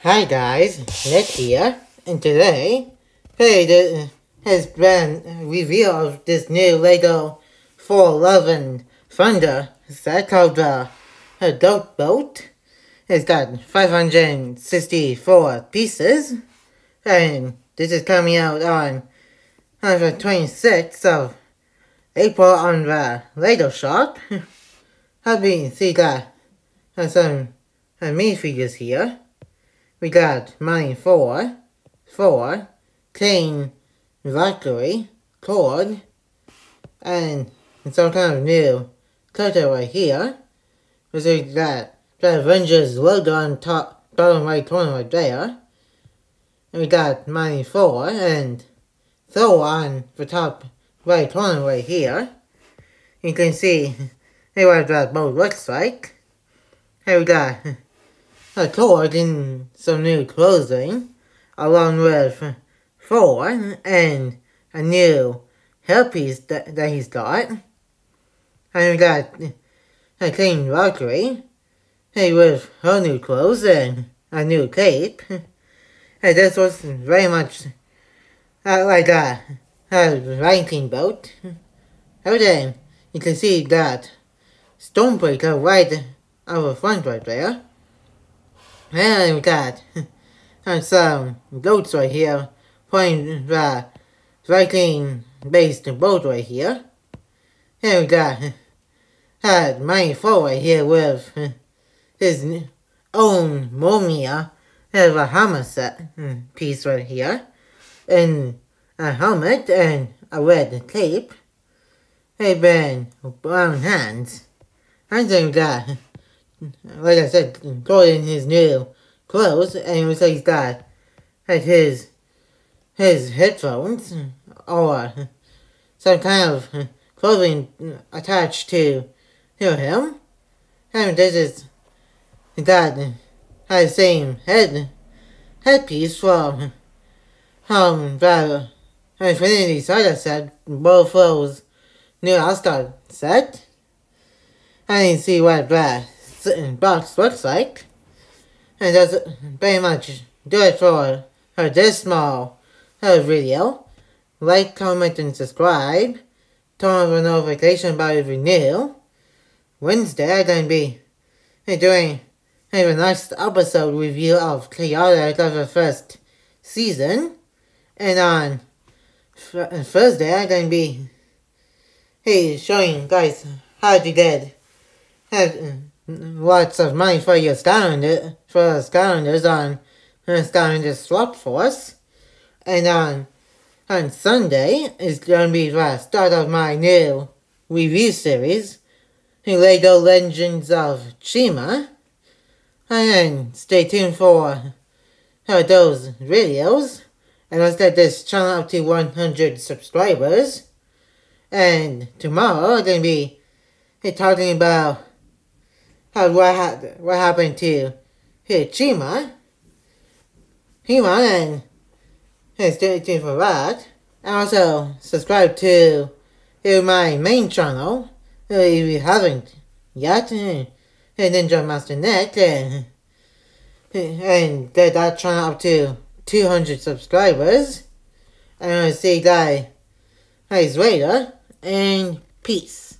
Hi guys, Nick here, and today has been a review of this new Lego Thor Love and Thunder set called the Adult Boat. It's got 564 pieces, and this is coming out on the 26th of April on the Lego shop. Happy to see that some minifigures here. We got Mighty Thor, King, Valkyrie, Cord, and some kind of new character right here. We got the Avengers logo on top, bottom right corner right there. And we got Mighty Thor and Thor on the top right corner right here. You can see what that boat looks like. Here we got Thor in some new clothing, along with Thor and a new hairpiece that he's got. And we got King Valkyrie, with her new clothes and a new cape. And this was very much like a Viking boat. Everything, you can see that Stormbreaker right over front right there. And we got some goats right here playing the Viking-based boat right here. And we got Mighty Thor right here with his own Mumia, have a hammer set piece right here, and a helmet and a red cape, and brown hands. And then we got, like I said, Thor in his new clothes, and it looks like he's got his headphones or some kind of clothing attached to him. And this is got the same headpiece from the Infinity Saga set, both those new Asgard set. And you can see what that box looks like. And that's very much do it for this small video. Like, comment, and subscribe. Turn on the notification about every new. Wednesday, I'm going to be doing the next episode review of Chaotic of the first season. And on Thursday, I'm going to be showing you guys how to get lots of money for your Skylanders on Skylanders Swap Force. And on Sunday is going to be the start of my new review series, Lego Legends of Chima. And stay tuned for those videos. And let's get this channel up to 100 subscribers. And tomorrow I'm going to be talking about what happened to Chima, and stay tuned for that. And also subscribe to my main channel if you haven't yet, Ninja Master Nick, and get that channel up to 200 subscribers. And I'll see you guys later, and peace.